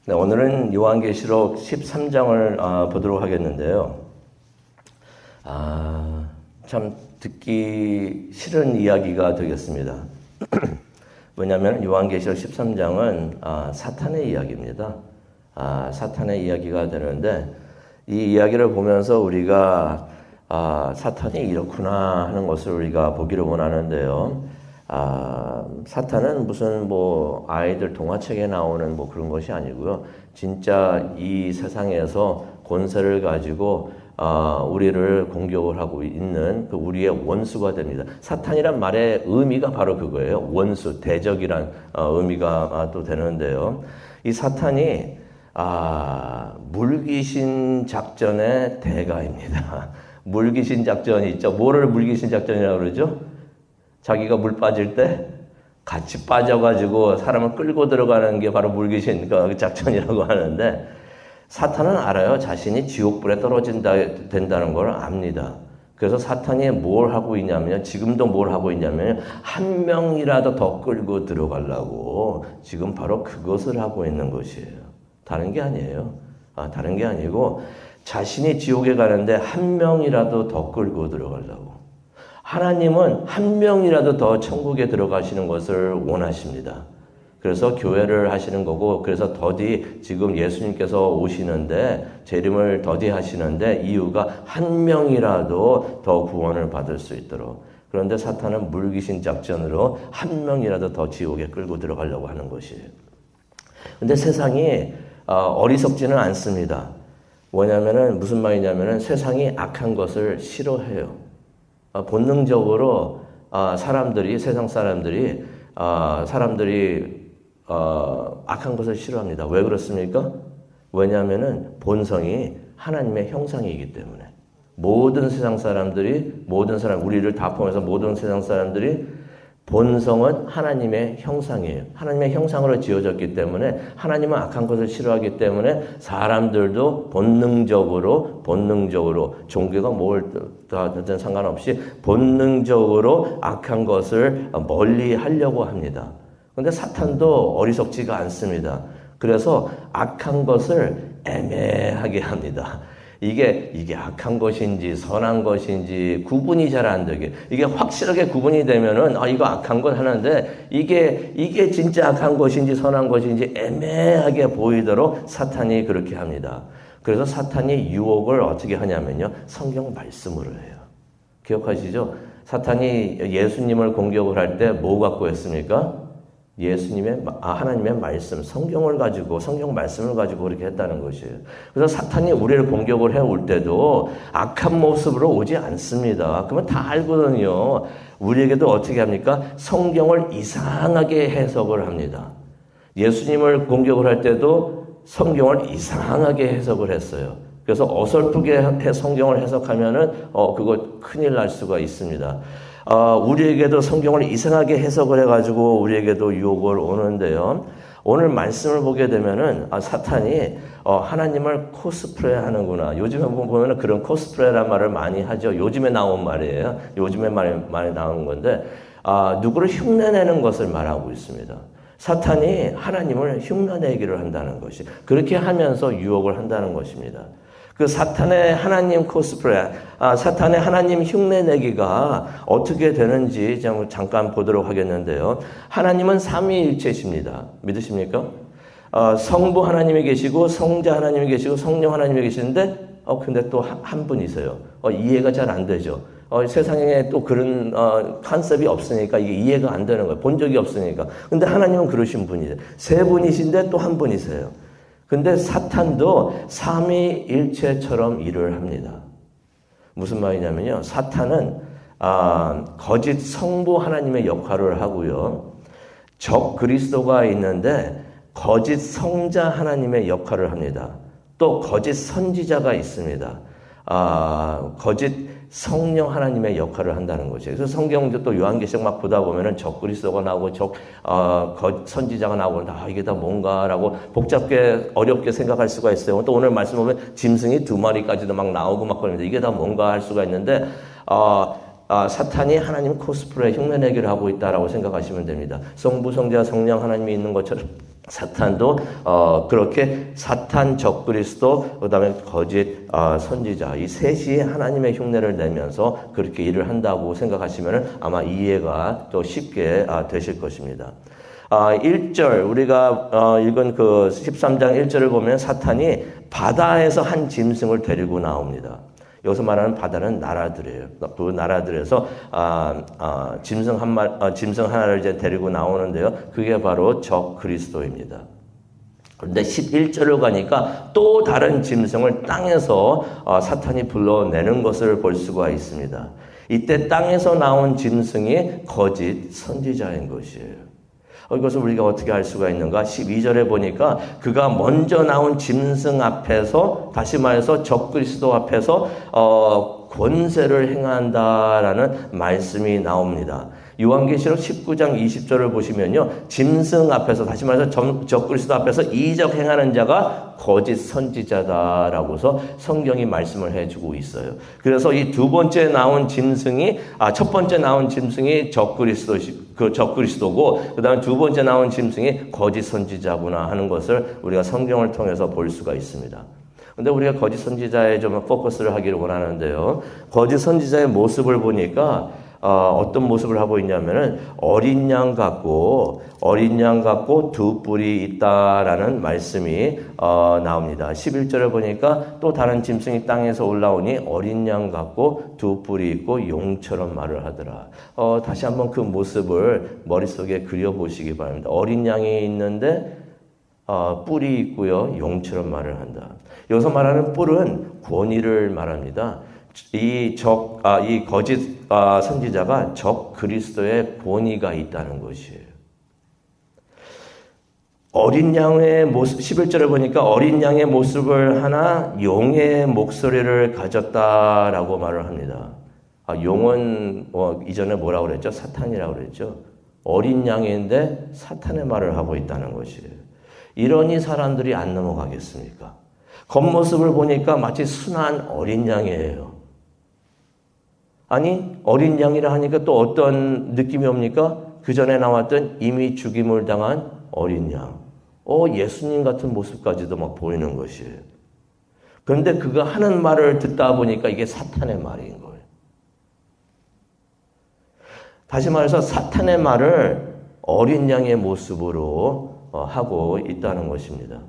네, 오늘은 요한계시록 13장을 보도록 하겠는데요. 참 듣기 싫은 이야기가 되겠습니다. 왜냐하면 요한계시록 13장은 사탄의 이야기입니다. 사탄의 이야기가 되는데 이 이야기를 보면서 우리가 사탄이 이렇구나 하는 것을 우리가 보기를 원하는데요. 사탄은 무슨 아이들 동화책에 나오는 그런 것이 아니고요. 진짜 이 세상에서 권세를 가지고 우리를 공격을 하고 있는 우리의 원수가 됩니다. 사탄이란 말의 의미가 바로 그거예요. 원수, 대적이란 의미가 또 되는데요. 이 사탄이 물귀신 작전의 대가입니다. 물귀신 작전이 있죠. 뭐를 물귀신 작전이라고 그러죠? 자기가 물 빠질 때 같이 빠져가지고 사람을 끌고 들어가는 게 바로 물귀신 작전이라고 하는데, 사탄은 알아요. 자신이 지옥불에 된다는 걸 압니다. 그래서 사탄이 뭘 하고 있냐면, 지금도 뭘 하고 있냐면, 한 명이라도 더 끌고 들어가려고 지금 바로 그것을 하고 있는 것이에요. 다른 게 아니에요. 다른 게 아니고, 자신이 지옥에 가는데 한 명이라도 더 끌고 들어가려고. 하나님은 한 명이라도 더 천국에 들어가시는 것을 원하십니다. 그래서 교회를 하시는 거고, 그래서 더디 지금 예수님께서 오시는데, 재림을 더디 하시는데, 이유가 한 명이라도 더 구원을 받을 수 있도록. 그런데 사탄은 물귀신 작전으로 한 명이라도 더 지옥에 끌고 들어가려고 하는 것이에요. 근데 세상이 어리석지는 않습니다. 뭐냐면은, 무슨 말이냐면은, 세상이 악한 것을 싫어해요. 본능적으로 세상 사람들이 악한 것을 싫어합니다. 왜 그렇습니까? 왜냐하면은 본성이 하나님의 형상이기 때문에. 모든 사람, 우리를 다 포함해서 모든 세상 사람들이 본성은 하나님의 형상이에요. 하나님의 형상으로 지어졌기 때문에 하나님은 악한 것을 싫어하기 때문에 사람들도 본능적으로 종교가 뭘든 상관없이 본능적으로 악한 것을 멀리 하려고 합니다. 그런데 사탄도 어리석지가 않습니다. 그래서 악한 것을 애매하게 합니다. 이게 악한 것인지 선한 것인지 구분이 잘 안 되게, 이게 확실하게 구분이 되면은 이거 악한 것 하는데 이게 진짜 악한 것인지 선한 것인지 애매하게 보이도록 사탄이 그렇게 합니다. 그래서 사탄이 유혹을 어떻게 하냐면요, 성경 말씀으로 해요. 기억하시죠? 사탄이 예수님을 공격을 할 때 뭐 갖고 했습니까? 하나님의 말씀, 성경 말씀을 가지고 그렇게 했다는 것이에요. 그래서 사탄이 우리를 공격을 해올 때도 악한 모습으로 오지 않습니다. 그러면 다 알거든요. 우리에게도 어떻게 합니까? 성경을 이상하게 해석을 합니다. 예수님을 공격을 할 때도 성경을 이상하게 해석을 했어요. 그래서 어설프게 성경을 해석하면은, 그거 큰일 날 수가 있습니다. 우리에게도 성경을 이상하게 해석을 해가지고 우리에게도 유혹을 오는데요. 오늘 말씀을 보게 되면은 사탄이 하나님을 코스프레 하는구나. 요즘에 보면은 그런 코스프레란 말을 많이 하죠. 요즘에 나온 말이에요. 요즘에 많이 나온 건데, 누구를 흉내내는 것을 말하고 있습니다. 사탄이 하나님을 흉내내기를 한다는 것이, 그렇게 하면서 유혹을 한다는 것입니다. 그 사탄의 하나님 코스프레, 사탄의 하나님 흉내내기가 어떻게 되는지 잠깐 보도록 하겠는데요. 하나님은 삼위일체십니다. 믿으십니까? 성부 하나님이 계시고, 성자 하나님이 계시고, 성령 하나님이 계시는데, 근데 또 한 분이세요. 이해가 잘 안 되죠. 세상에 또 그런 컨셉이 없으니까 이게 이해가 안 되는 거예요. 본 적이 없으니까. 근데 하나님은 그러신 분이에요. 세 분이신데 또 한 분이세요. 근데 사탄도 삼위일체처럼 일을 합니다. 무슨 말이냐면요, 사탄은 거짓 성부 하나님의 역할을 하고요, 적 그리스도가 있는데 거짓 성자 하나님의 역할을 합니다. 또 거짓 선지자가 있습니다. 거짓 성령 하나님의 역할을 한다는 것이에요. 그래서 성경도 또 요한계시록 막 보다 보면은 적 그리스도가 나오고 선지자가 나오고, 이게 다 뭔가라고 복잡게 어렵게 생각할 수가 있어요. 또 오늘 말씀 보면 짐승이 2마리까지도 막 나오고 막 그럽니다. 이게 다 뭔가 할 수가 있는데, 사탄이 하나님 코스프레 흉내내기를 하고 있다라고 생각하시면 됩니다. 성부, 성자, 성령 하나님이 있는 것처럼 사탄도 그렇게 사탄, 적그리스도, 그다음에 거짓 선지자 이 셋이 하나님의 흉내를 내면서 그렇게 일을 한다고 생각하시면 아마 이해가 또 쉽게 되실 것입니다. 1절 우리가 읽은 그 13장 1절을 보면 사탄이 바다에서 한 짐승을 데리고 나옵니다. 여기서 말하는 바다는 나라들이에요. 그 나라들에서 짐승 하나를 이제 데리고 나오는데요. 그게 바로 적 그리스도입니다. 그런데 11절을 가니까 또 다른 짐승을 땅에서 사탄이 불러내는 것을 볼 수가 있습니다. 이때 땅에서 나온 짐승이 거짓 선지자인 것이에요. 이것을 우리가 어떻게 알 수가 있는가? 12절에 보니까 그가 먼저 나온 짐승 앞에서, 다시 말해서 적그리스도 앞에서 권세를 행한다라는 말씀이 나옵니다. 요한계시록 19장 20절을 보시면요. 짐승 앞에서, 다시 말해서 적그리스도 앞에서 이적 행하는 자가 거짓 선지자다라고서 성경이 말씀을 해주고 있어요. 그래서 이 두 번째 나온 짐승이, 첫 번째 나온 짐승이 적그리스도고, 그 다음에 두 번째 나온 짐승이 거짓 선지자구나 하는 것을 우리가 성경을 통해서 볼 수가 있습니다. 근데 우리가 거짓 선지자에 좀 포커스를 하기를 원하는데요. 거짓 선지자의 모습을 보니까 어떤 모습을 하고 있냐면은 어린 양 같고 두 뿔이 있다라는 말씀이 나옵니다. 11절에 보니까 또 다른 짐승이 땅에서 올라오니 어린 양 같고 두 뿔이 있고 용처럼 말을 하더라. 다시 한번 그 모습을 머릿속에 그려보시기 바랍니다. 어린 양이 있는데 뿔이 있고요. 용처럼 말을 한다. 여기서 말하는 뿔은 권위를 말합니다. 이 거짓 선지자가 적 그리스도의 권위가 있다는 것이에요. 어린 양의 모습, 11절을 보니까 어린 양의 모습을 하나 용의 목소리를 가졌다라고 말을 합니다. 용은 이전에 뭐라고 그랬죠? 사탄이라고 그랬죠. 어린 양인데 사탄의 말을 하고 있다는 것이에요. 이러니 사람들이 안 넘어가겠습니까? 겉모습을 보니까 마치 순한 어린 양이에요. 아니, 어린 양이라 하니까 또 어떤 느낌이 옵니까? 그 전에 나왔던 이미 죽임을 당한 어린 양. 예수님 같은 모습까지도 막 보이는 것이에요. 그런데 그가 하는 말을 듣다 보니까 이게 사탄의 말인 거예요. 다시 말해서 사탄의 말을 어린 양의 모습으로 하고 있다는 것입니다.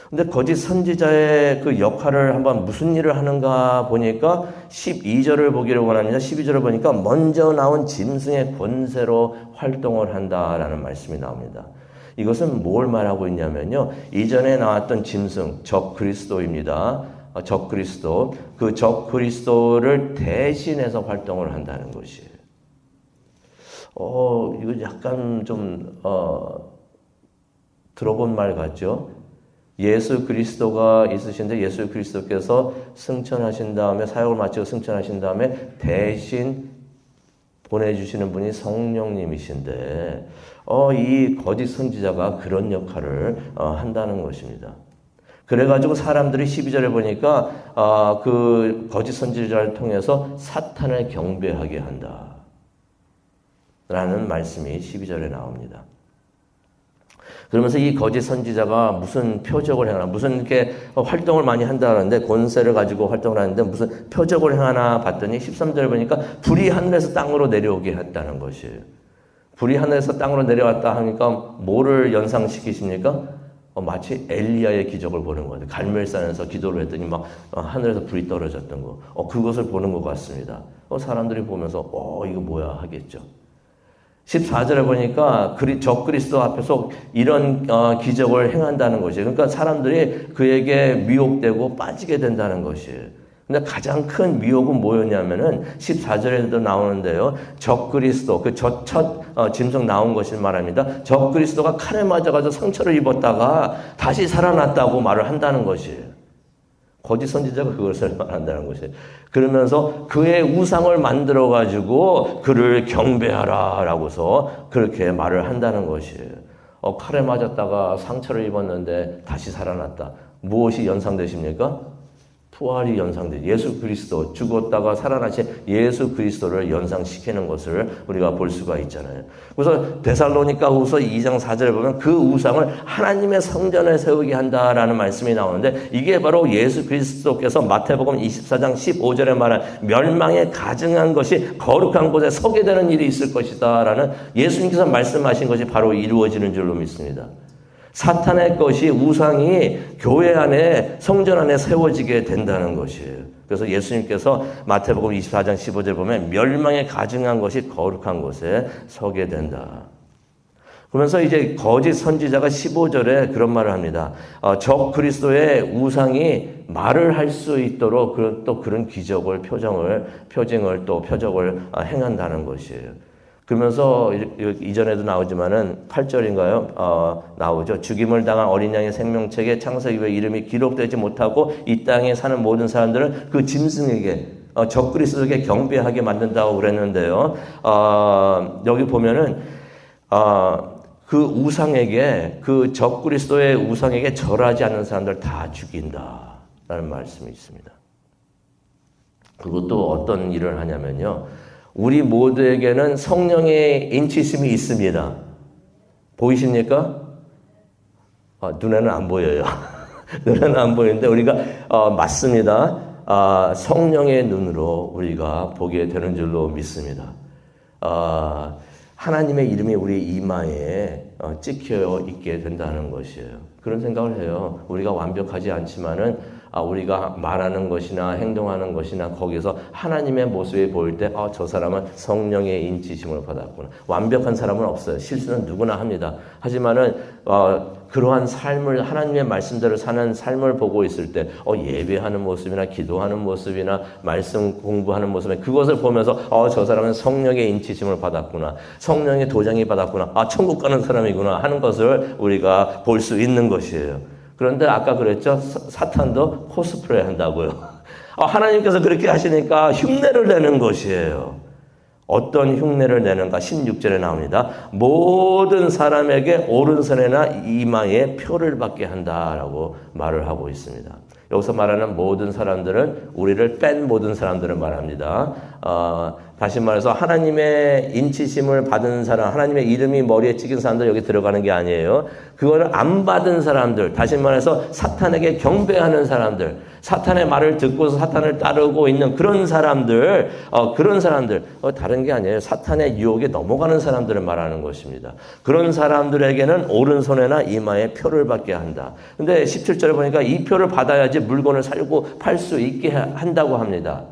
근데 거짓 선지자의 그 역할을 한번 무슨 일을 하는가 보니까 12절을 보기를 원합니다. 12절을 보니까 먼저 나온 짐승의 권세로 활동을 한다라는 말씀이 나옵니다. 이것은 뭘 말하고 있냐면요. 이전에 나왔던 짐승, 적 그리스도입니다. 적 그리스도. 그 적 그리스도를 대신해서 활동을 한다는 것이에요. 이거 약간 좀, 들어본 말 같죠? 예수 그리스도가 있으신데 예수 그리스도께서 승천하신 다음에 사역을 마치고 승천하신 다음에 대신 보내주시는 분이 성령님이신데 이 거짓 선지자가 그런 역할을 한다는 것입니다. 그래가지고 사람들이 12절에 보니까 그 거짓 선지자를 통해서 사탄을 경배하게 한다 라는 말씀이 12절에 나옵니다. 그러면서 이 거짓 선지자가 무슨 표적을 행하나, 무슨 이렇게 활동을 많이 한다는데, 권세를 가지고 활동을 하는데 무슨 표적을 행하나 봤더니 13절에 보니까 불이 하늘에서 땅으로 내려오게 했다는 것이에요. 불이 하늘에서 땅으로 내려왔다 하니까 뭐를 연상시키십니까? 마치 엘리야의 기적을 보는 거예요. 갈멜산에서 기도를 했더니 막 하늘에서 불이 떨어졌던 거. 그것을 보는 것 같습니다. 사람들이 보면서 이거 뭐야 하겠죠. 14절에 보니까 적 그리스도 앞에서 이런 기적을 행한다는 것이에요. 그러니까 사람들이 그에게 미혹되고 빠지게 된다는 것이에요. 근데 가장 큰 미혹은 뭐였냐면은 14절에도 나오는데요. 적 그리스도, 그 첫 짐승 나온 것을 말합니다. 적 그리스도가 칼에 맞아가지고 상처를 입었다가 다시 살아났다고 말을 한다는 것이에요. 거짓 선지자가 그것을 말한다는 것이에요. 그러면서 그의 우상을 만들어가지고 그를 경배하라 라고서 그렇게 말을 한다는 것이에요. 칼에 맞았다가 상처를 입었는데 다시 살아났다. 무엇이 연상되십니까? 부활이 연상돼. 예수 그리스도, 죽었다가 살아나신 예수 그리스도를 연상시키는 것을 우리가 볼 수가 있잖아요. 그래서 데살로니가후서 2장 4절에 보면 그 우상을 하나님의 성전에 세우게 한다라는 말씀이 나오는데, 이게 바로 예수 그리스도께서 마태복음 24장 15절에 말한 멸망에 가증한 것이 거룩한 곳에 서게 되는 일이 있을 것이다 라는 예수님께서 말씀하신 것이 바로 이루어지는 줄로 믿습니다. 사탄의 것이, 우상이 교회 안에, 성전 안에 세워지게 된다는 것이에요. 그래서 예수님께서 마태복음 24장 15절 보면 멸망에 가증한 것이 거룩한 곳에 서게 된다. 그러면서 이제 거짓 선지자가 15절에 그런 말을 합니다. 적 그리스도의 우상이 말을 할 수 있도록 또 그런 기적을, 표징을 행한다는 것이에요. 그러면서 이전에도 나오지만은 8절인가요? 나오죠. 죽임을 당한 어린 양의 생명책에 창세기 이후에 이름이 기록되지 못하고 이 땅에 사는 모든 사람들은 그 짐승에게, 적그리스도에게 경배하게 만든다고 그랬는데요. 여기 보면은 그 우상에게, 그 적그리스도의 우상에게 절하지 않는 사람들 다 죽인다라는 말씀이 있습니다. 그리고 또 어떤 일을 하냐면요. 우리 모두에게는 성령의 인치심이 있습니다. 보이십니까? 눈에는 안 보여요. 눈에는 안 보이는데 우리가 맞습니다. 성령의 눈으로 우리가 보게 되는 줄로 믿습니다. 하나님의 이름이 우리 이마에 찍혀 있게 된다는 것이에요. 그런 생각을 해요. 우리가 완벽하지 않지만은 우리가 말하는 것이나 행동하는 것이나 거기서 하나님의 모습이 보일 때 저 사람은 성령의 인치심을 받았구나. 완벽한 사람은 없어요. 실수는 누구나 합니다. 하지만은 그러한 삶을, 하나님의 말씀대로 사는 삶을 보고 있을 때 예배하는 모습이나 기도하는 모습이나 말씀 공부하는 모습에 그것을 보면서 저 사람은 성령의 인치심을 받았구나. 성령의 도장이 받았구나. 천국 가는 사람이구나 하는 것을 우리가 볼 수 있는 것이에요. 그런데 아까 그랬죠? 사탄도 코스프레 한다고요. 하나님께서 그렇게 하시니까 흉내를 내는 것이에요. 어떤 흉내를 내는가? 16절에 나옵니다. 모든 사람에게 오른손이나 이마에 표를 받게 한다라고 말을 하고 있습니다. 여기서 말하는 모든 사람들은 우리를 뺀 모든 사람들을 말합니다. 다시 말해서 하나님의 인치심을 받은 사람, 하나님의 이름이 머리에 찍힌 사람들 여기 들어가는 게 아니에요. 그거를 안 받은 사람들, 다시 말해서 사탄에게 경배하는 사람들, 사탄의 말을 듣고서 사탄을 따르고 있는 그런 사람들, 다른 게 아니에요. 사탄의 유혹에 넘어가는 사람들을 말하는 것입니다. 그런 사람들에게는 오른손에나 이마에 표를 받게 한다. 근데 17절에 보니까 이 표를 받아야지 물건을 사고 팔 수 있게 한다고 합니다.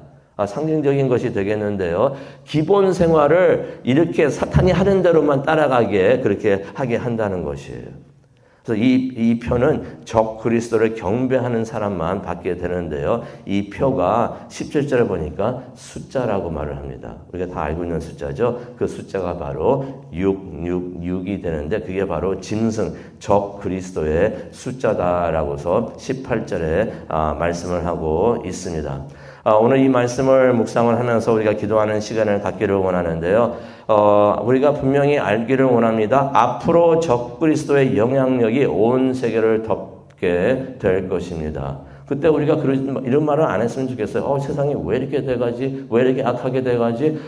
상징적인 것이 되겠는데요. 기본 생활을 이렇게 사탄이 하는 대로만 따라가게 그렇게 하게 한다는 것이에요. 그래서 이 표는 적 그리스도를 경배하는 사람만 받게 되는데요. 이 표가 17절에 보니까 숫자라고 말을 합니다. 우리가 다 알고 있는 숫자죠. 그 숫자가 바로 666이 되는데 그게 바로 짐승 적 그리스도의 숫자다라고서 18절에 말씀을 하고 있습니다. 오늘 이 말씀을 묵상을 하면서 우리가 기도하는 시간을 갖기를 원하는데요. 우리가 분명히 알기를 원합니다. 앞으로 적그리스도의 영향력이 온 세계를 덮게 될 것입니다. 그때 우리가 이런 말을 안 했으면 좋겠어요. 세상이 왜 이렇게 돼가지? 왜 이렇게 악하게 돼가지?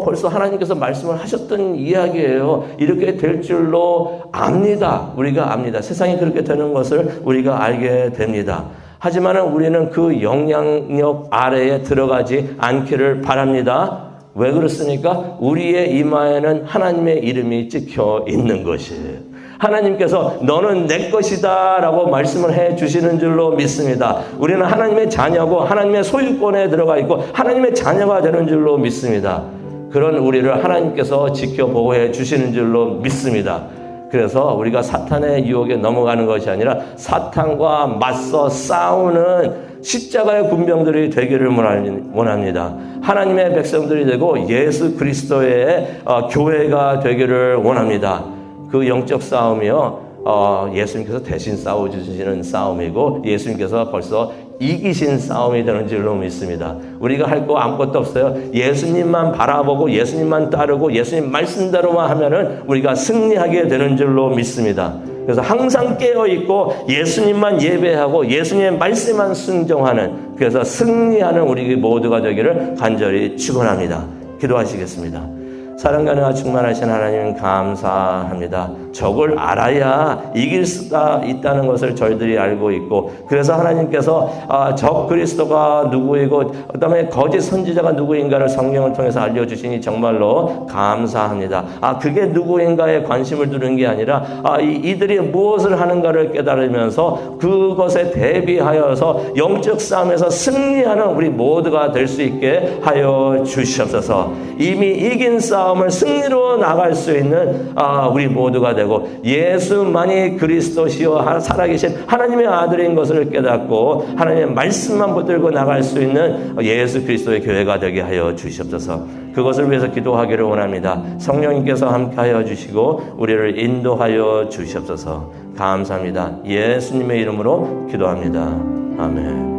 벌써 하나님께서 말씀을 하셨던 이야기예요. 이렇게 될 줄로 압니다. 우리가 압니다. 세상이 그렇게 되는 것을 우리가 알게 됩니다. 하지만 우리는 그 영향력 아래에 들어가지 않기를 바랍니다. 왜 그렇습니까? 우리의 이마에는 하나님의 이름이 찍혀 있는 것이에요. 하나님께서 너는 내 것이다 라고 말씀을 해 주시는 줄로 믿습니다. 우리는 하나님의 자녀고 하나님의 소유권에 들어가 있고 하나님의 자녀가 되는 줄로 믿습니다. 그런 우리를 하나님께서 지켜 보호해 주시는 줄로 믿습니다. 그래서 우리가 사탄의 유혹에 넘어가는 것이 아니라 사탄과 맞서 싸우는 십자가의 군병들이 되기를 원합니다. 하나님의 백성들이 되고 예수 그리스도의 교회가 되기를 원합니다. 그 영적 싸움이요. 예수님께서 대신 싸워주시는 싸움이고 예수님께서 벌써 이기신 싸움이 되는 줄로 믿습니다. 우리가 할 거 아무것도 없어요. 예수님만 바라보고 예수님만 따르고 예수님 말씀대로만 하면은 우리가 승리하게 되는 줄로 믿습니다. 그래서 항상 깨어있고 예수님만 예배하고 예수님의 말씀만 순종하는, 그래서 승리하는 우리 모두가 되기를 간절히 축원합니다. 기도하시겠습니다. 사랑과 은혜가 충만하신 하나님 감사합니다. 적을 알아야 이길 수가 있다는 것을 저희들이 알고 있고, 그래서 하나님께서 적 그리스도가 누구이고 그다음에 거짓 선지자가 누구인가를 성경을 통해서 알려주시니 정말로 감사합니다. 그게 누구인가에 관심을 두는 게 아니라 이들이 무엇을 하는가를 깨달으면서 그것에 대비하여서 영적 싸움에서 승리하는 우리 모두가 될 수 있게 하여 주시옵소서. 이미 이긴 싸움을 승리로 나갈 수 있는 우리 모두가 되고 예수만이 그리스도시요 살아계신 하나님의 아들인 것을 깨닫고 하나님의 말씀만 붙들고 나갈 수 있는 예수 그리스도의 교회가 되게 하여 주시옵소서. 그것을 위해서 기도하기를 원합니다. 성령님께서 함께하여 주시고 우리를 인도하여 주시옵소서. 감사합니다. 예수님의 이름으로 기도합니다. 아멘.